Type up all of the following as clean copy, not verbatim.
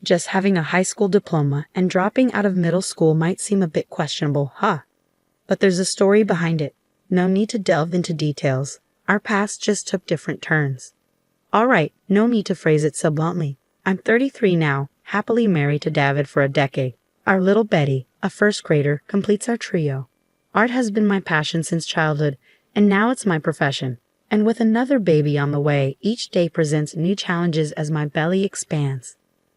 Just having a high school diploma and dropping out of middle school might seem a bit questionable, huh? But there's a story behind it. No need to delve into details. Our paths just took different turns. Alright, no need to phrase it so bluntly. I'm 33 now, happily married to David for a decade. Our little Betty, a first grader, completes our trio. Art has been my passion since childhood, and now it's my profession. And with another baby on the way, each day presents new challenges as my belly expands.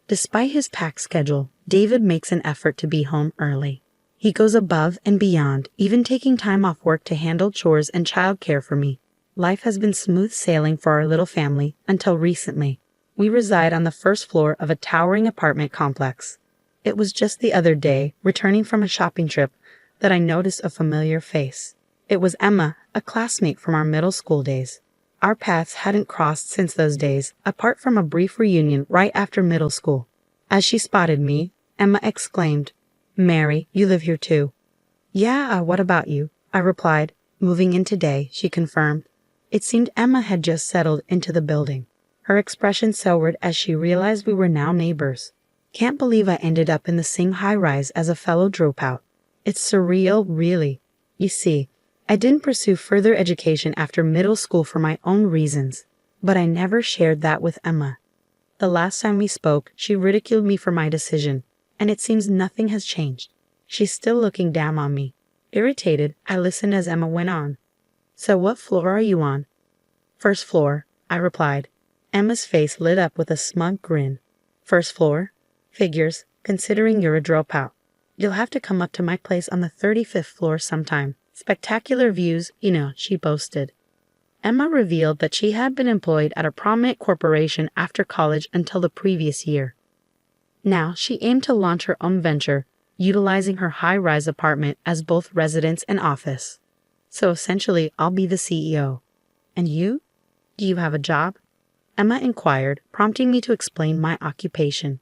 Despite his packed schedule, David makes an effort to be home early. He goes above and beyond, even taking time off work to handle chores and childcare for me. Life has been smooth sailing for our little family until recently. We reside on the first floor of a towering apartment complex. It was just the other day, returning from a shopping trip, that I noticed a familiar face. It was Emma, a classmate from our middle school days. Our paths hadn't crossed since those days, apart from a brief reunion right after middle school. As she spotted me, Emma exclaimed, "Mary, you live here too." "Yeah, what about you?" I replied. "Moving in today," she confirmed. It seemed Emma had just settled into the building. Her expression soured as she realized we were now neighbors. Can't believe I ended up in the same high-rise as a fellow dropout. It's surreal, really. You see, I didn't pursue further education after middle school for my own reasons, but I never shared that with Emma. The last time we spoke, she ridiculed me for my decision, and it seems nothing has changed. She's still looking down on me. Irritated, I listened as Emma went on. "So what floor are you on?" "First floor," I replied. Emma's face lit up with a smug grin. "First floor? Figures, considering you're a dropout. You'll have to come up to my place on the 35th floor sometime. Spectacular views, you know," she boasted. Emma revealed that she had been employed at a prominent corporation after college until the previous year. Now she aimed to launch her own venture, utilizing her high-rise apartment as both residence and office. "So essentially, I'll be the CEO. And you? Do you have a job?" Emma inquired, prompting me to explain my occupation.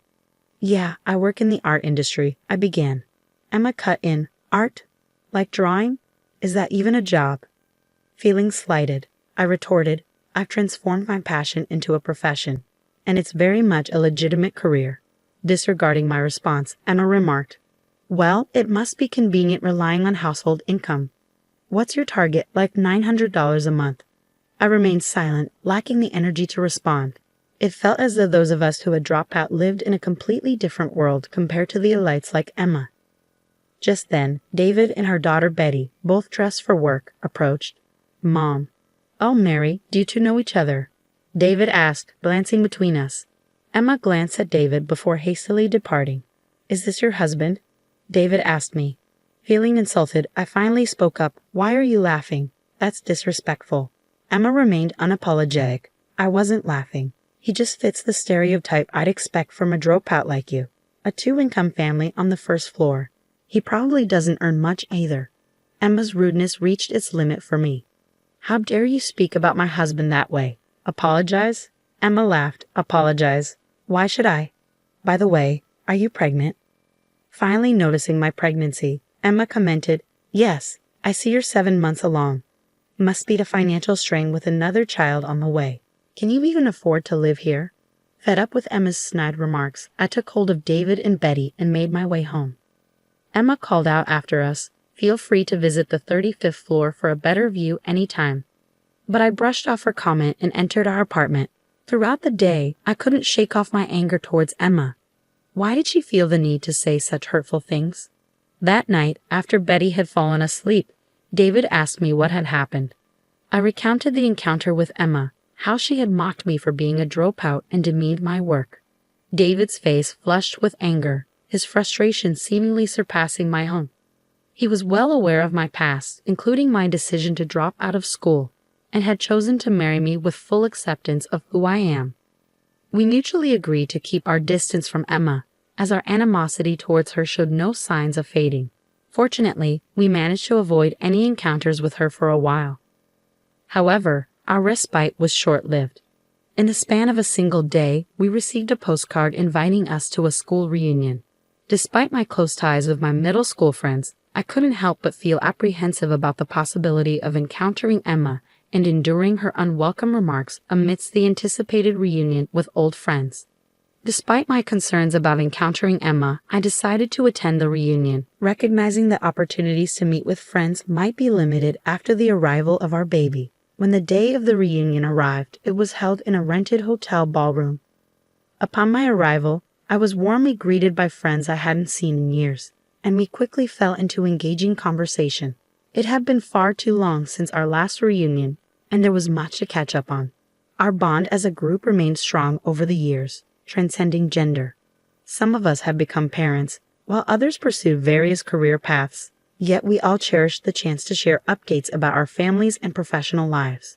"Yeah, I work in the art industry," I began. Emma cut in, "Art? Like drawing? Is that even a job?" Feeling slighted, I retorted, "I've transformed my passion into a profession, and it's very much a legitimate career." Disregarding my response, Emma remarked, "Well, it must be convenient relying on household income. What's your target, like $900 a month?" I remained silent, lacking the energy to respond. It felt as though those of us who had dropped out lived in a completely different world compared to the elites like Emma. Just then, David and her daughter Betty, both dressed for work, approached. "Mom." "Oh, Mary, do you two know each other?" David asked, glancing between us. Emma glanced at David before hastily departing. "Is this your husband?" David asked me. Feeling insulted, I finally spoke up. "Why are you laughing? That's disrespectful." Emma remained unapologetic. "I wasn't laughing. He just fits the stereotype I'd expect from a dropout like you. A two-income family on the first floor. He probably doesn't earn much either." Emma's rudeness reached its limit for me. "How dare you speak about my husband that way? Apologize?" Emma laughed. "Apologize? Why should I? By the way, are you pregnant?" Finally noticing my pregnancy, Emma commented, "Yes, I see you're 7 months along. Must be the financial strain with another child on the way. Can you even afford to live here?" Fed up with Emma's snide remarks, I took hold of David and Betty and made my way home. Emma called out after us, "Feel free to visit the 35th floor for a better view anytime." But I brushed off her comment and entered our apartment. Throughout the day, I couldn't shake off my anger towards Emma. Why did she feel the need to say such hurtful things? That night, after Betty had fallen asleep, David asked me what had happened. I recounted the encounter with Emma, how she had mocked me for being a dropout and demeaned my work. David's face flushed with anger, his frustration seemingly surpassing my own. He was well aware of my past, including my decision to drop out of school, and had chosen to marry me with full acceptance of who I am. We mutually agreed to keep our distance from Emma, as our animosity towards her showed no signs of fading. Fortunately, we managed to avoid any encounters with her for a while. However, our respite was short-lived. In the span of a single day, we received a postcard inviting us to a school reunion. Despite my close ties with my middle school friends, I couldn't help but feel apprehensive about the possibility of encountering Emma and enduring her unwelcome remarks amidst the anticipated reunion with old friends. Despite my concerns about encountering Emma, I decided to attend the reunion, recognizing that opportunities to meet with friends might be limited after the arrival of our baby. When the day of the reunion arrived, it was held in a rented hotel ballroom. Upon my arrival, I was warmly greeted by friends I hadn't seen in years, and we quickly fell into engaging conversation. It had been far too long since our last reunion, and there was much to catch up on. Our bond as a group remained strong over the years, transcending gender. Some of us had become parents, while others pursued various career paths, yet we all cherished the chance to share updates about our families and professional lives.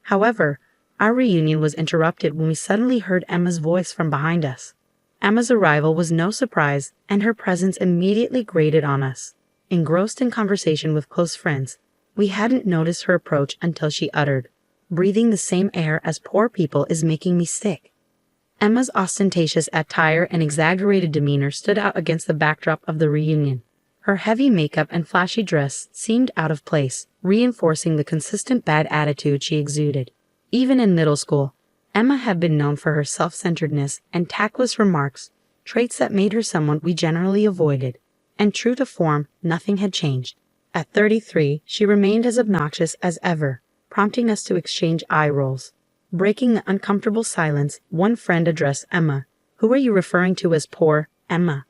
However, our reunion was interrupted when we suddenly heard Emma's voice from behind us. Emma's arrival was no surprise, and her presence immediately grated on us. Engrossed in conversation with close friends, we hadn't noticed her approach until she uttered, "Breathing the same air as poor people is making me sick." Emma's ostentatious attire and exaggerated demeanor stood out against the backdrop of the reunion. Her heavy makeup and flashy dress seemed out of place, reinforcing the consistent bad attitude she exuded. Even in middle school, Emma had been known for her self-centeredness and tactless remarks, traits that made her someone we generally avoided. And true to form, nothing had changed. At 33, she remained as obnoxious as ever, prompting us to exchange eye rolls. Breaking the uncomfortable silence, one friend addressed Emma. "Who are you referring to as poor, Emma?"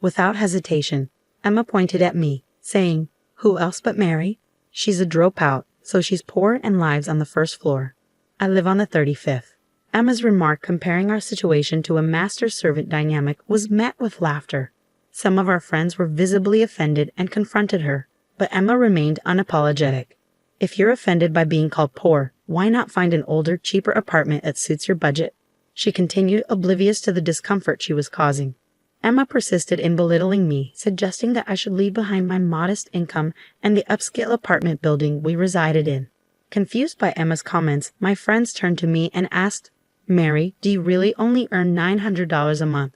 Without hesitation, Emma pointed at me, saying, "Who else but Mary? She's a dropout, so she's poor and lives on the first floor. I live on the 35th. Emma's remark comparing our situation to a master-servant dynamic was met with laughter. Some of our friends were visibly offended and confronted her, but Emma remained unapologetic. "If you're offended by being called poor, why not find an older, cheaper apartment that suits your budget?" She continued, oblivious to the discomfort she was causing. Emma persisted in belittling me, suggesting that I should leave behind my modest income and the upscale apartment building we resided in. Confused by Emma's comments, my friends turned to me and asked, "Mary, do you really only earn $900 a month?"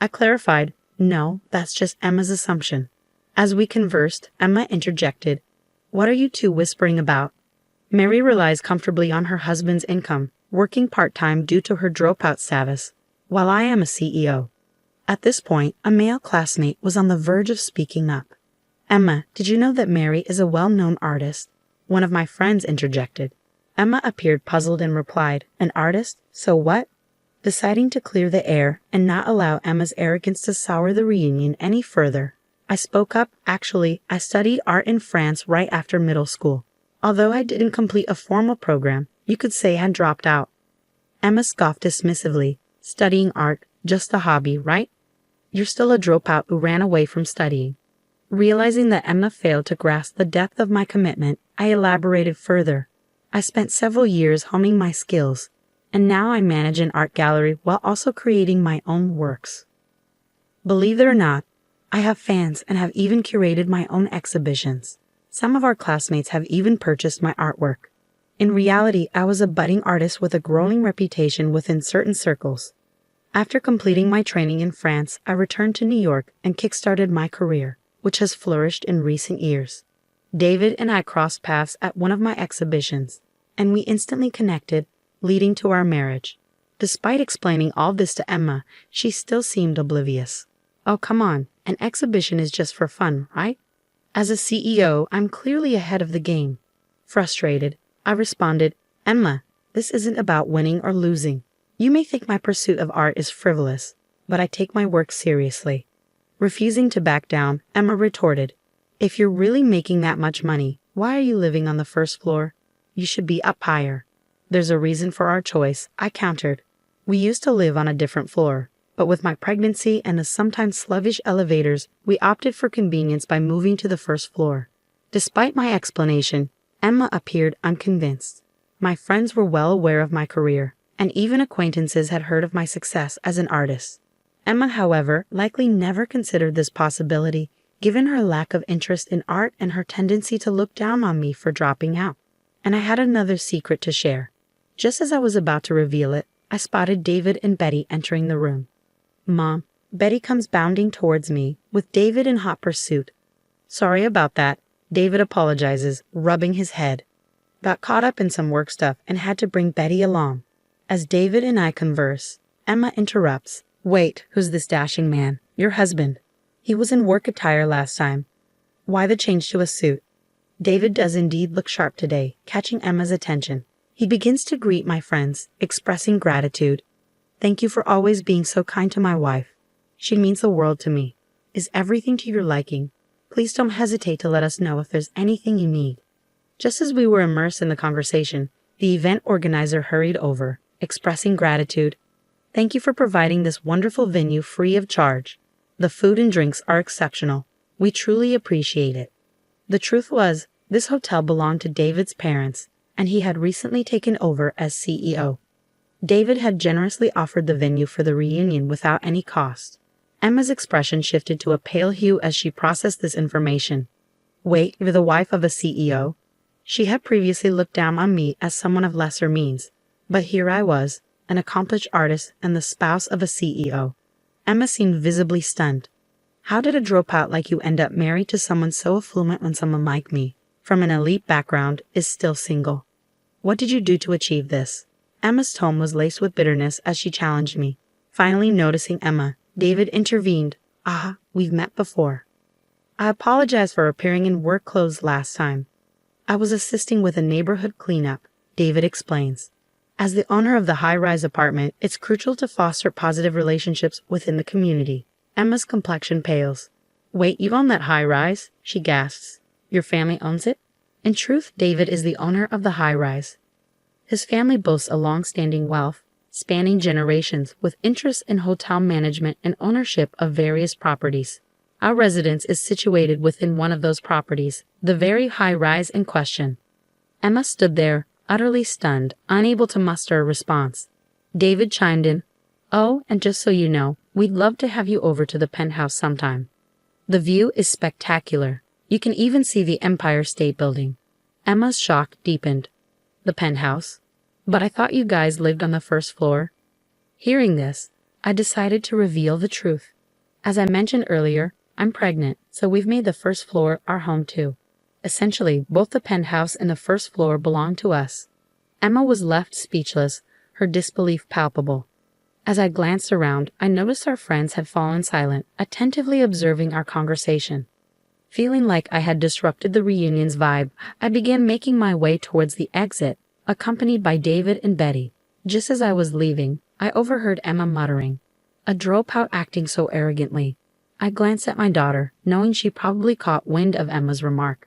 I clarified, "No, that's just Emma's assumption." As we conversed, Emma interjected, "What are you two whispering about? Mary relies comfortably on her husband's income, working part-time due to her dropout status, while I am a CEO. At this point, a male classmate was on the verge of speaking up. "Emma, did you know that Mary is a well-known artist?" One of my friends interjected. Emma appeared puzzled and replied, "An artist? So what?" Deciding to clear the air and not allow Emma's arrogance to sour the reunion any further, I spoke up. "Actually, I studied art in France right after middle school. Although I didn't complete a formal program, you could say I dropped out." Emma scoffed dismissively. "Studying art, just a hobby, right? You're still a dropout who ran away from studying." Realizing that Emma failed to grasp the depth of my commitment, I elaborated further. "I spent several years honing my skills, and now I manage an art gallery while also creating my own works. Believe it or not, I have fans and have even curated my own exhibitions. Some of our classmates have even purchased my artwork. In reality, I was a budding artist with a growing reputation within certain circles. After completing my training in France, I returned to New York and kickstarted my career, which has flourished in recent years. David and I crossed paths at one of my exhibitions, and we instantly connected, leading to our marriage. Despite explaining all this to Emma, she still seemed oblivious. "Oh, come on, an exhibition is just for fun, right? As a CEO, I'm clearly ahead of the game." Frustrated, I responded, "Emma, this isn't about winning or losing. You may think my pursuit of art is frivolous, but I take my work seriously." Refusing to back down, Emma retorted, "If you're really making that much money, why are you living on the first floor? You should be up higher." "There's a reason for our choice," I countered. "We used to live on a different floor, but with my pregnancy and the sometimes sluggish elevators, we opted for convenience by moving to the first floor." Despite my explanation, Emma appeared unconvinced. My friends were well aware of my career, and even acquaintances had heard of my success as an artist. Emma, however, likely never considered this possibility, given her lack of interest in art and her tendency to look down on me for dropping out. And I had another secret to share. Just as I was about to reveal it, I spotted David and Betty entering the room. "Mom," Betty comes bounding towards me, with David in hot pursuit. "Sorry about that," David apologizes, rubbing his head. "Got caught up in some work stuff and had to bring Betty along." As David and I converse, Emma interrupts, Wait, who's this dashing man? Your husband. He was in work attire last time. Why the change to a suit? David does indeed look sharp today, catching Emma's attention. He begins to greet my friends, expressing gratitude. Thank you for always being so kind to my wife. She means the world to me. Is everything to your liking? Please don't hesitate to let us know if there's anything you need. Just as we were immersed in the conversation, the event organizer hurried over, expressing gratitude. Thank you for providing this wonderful venue free of charge. The food and drinks are exceptional. We truly appreciate it. The truth was, this hotel belonged to David's parents, and he had recently taken over as CEO. David had generously offered the venue for the reunion without any cost. Emma's expression shifted to a pale hue as she processed this information. Wait, you're the wife of a CEO? She had previously looked down on me as someone of lesser means, but here I was, an accomplished artist and the spouse of a CEO. Emma seemed visibly stunned. How did a dropout like you end up married to someone so affluent when someone like me, from an elite background, is still single? What did you do to achieve this? Emma's tone was laced with bitterness as she challenged me. Finally noticing Emma, David intervened. We've met before. I apologize for appearing in work clothes last time. I was assisting with a neighborhood cleanup, David explains. As the owner of the high-rise apartment, it's crucial to foster positive relationships within the community. Emma's complexion pales. Wait, you own that high-rise? She gasps. Your family owns it? In truth, David is the owner of the high-rise. His family boasts a long-standing wealth, spanning generations, with interests in hotel management and ownership of various properties. Our residence is situated within one of those properties, the very high-rise in question. Emma stood there, utterly stunned, unable to muster a response. David chimed in. Oh, and just so you know, we'd love to have you over to the penthouse sometime. The view is spectacular. You can even see the Empire State Building. Emma's shock deepened. The penthouse? But I thought you guys lived on the first floor. Hearing this, I decided to reveal the truth. As I mentioned earlier, I'm pregnant, so we've made the first floor our home too. Essentially, both the penthouse and the first floor belong to us. Emma was left speechless, her disbelief palpable. As I glanced around, I noticed our friends had fallen silent, attentively observing our conversation. Feeling like I had disrupted the reunion's vibe, I began making my way towards the exit, accompanied by David and Betty. Just as I was leaving, I overheard Emma muttering, "A dropout acting so arrogantly." I glanced at my daughter, knowing she probably caught wind of Emma's remark.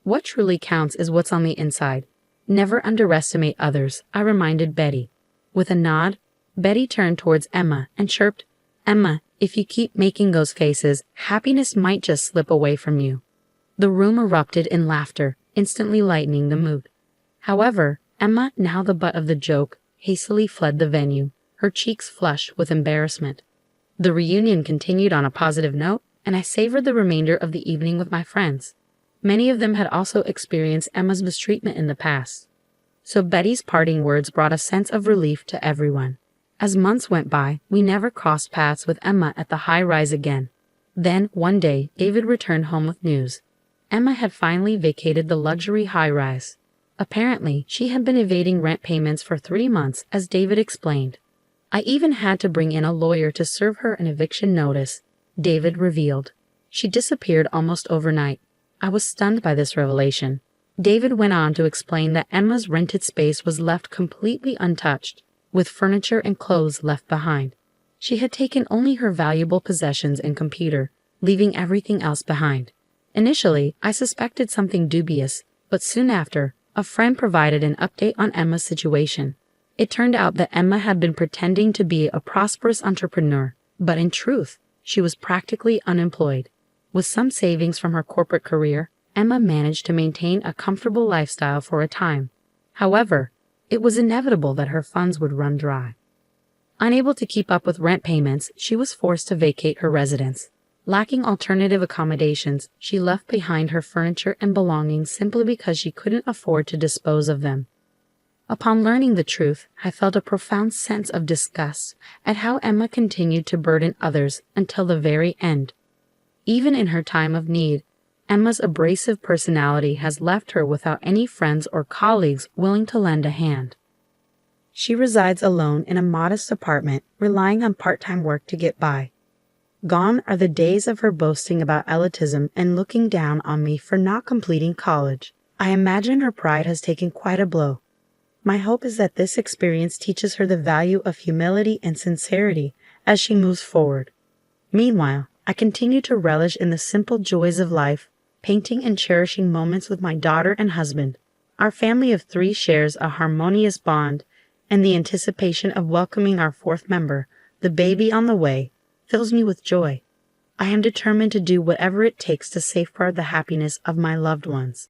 What truly counts is what's on the inside. Never underestimate others, I reminded Betty. With a nod, Betty turned towards Emma and chirped, "Emma, if you keep making those faces, happiness might just slip away from you." The room erupted in laughter, instantly lightening the mood. However, Emma, now the butt of the joke, hastily fled the venue, her cheeks flushed with embarrassment. The reunion continued on a positive note, and I savored the remainder of the evening with my friends. Many of them had also experienced Emma's mistreatment in the past. So Betty's parting words brought a sense of relief to everyone. As months went by, we never crossed paths with Emma at the high-rise again. Then, one day, David returned home with news. Emma had finally vacated the luxury high-rise. Apparently, she had been evading rent payments for 3 months, as David explained. I even had to bring in a lawyer to serve her an eviction notice, David revealed. She disappeared almost overnight. I was stunned by this revelation. David went on to explain that Emma's rented space was left completely untouched, with furniture and clothes left behind. She had taken only her valuable possessions and computer, leaving everything else behind. Initially, I suspected something dubious, but soon after, a friend provided an update on Emma's situation. It turned out that Emma had been pretending to be a prosperous entrepreneur, but in truth, she was practically unemployed. With some savings from her corporate career, Emma managed to maintain a comfortable lifestyle for a time. However, it was inevitable that her funds would run dry. Unable to keep up with rent payments, she was forced to vacate her residence. Lacking alternative accommodations, she left behind her furniture and belongings simply because she couldn't afford to dispose of them. Upon learning the truth, I felt a profound sense of disgust at how Emma continued to burden others until the very end. Even in her time of need, Emma's abrasive personality has left her without any friends or colleagues willing to lend a hand. She resides alone in a modest apartment, relying on part-time work to get by. Gone are the days of her boasting about elitism and looking down on me for not completing college. I imagine her pride has taken quite a blow. My hope is that this experience teaches her the value of humility and sincerity as she moves forward. Meanwhile, I continue to relish in the simple joys of life, painting and cherishing moments with my daughter and husband. Our family of 3 shares a harmonious bond, and the anticipation of welcoming our 4th member, the baby on the way, fills me with joy. I am determined to do whatever it takes to safeguard the happiness of my loved ones.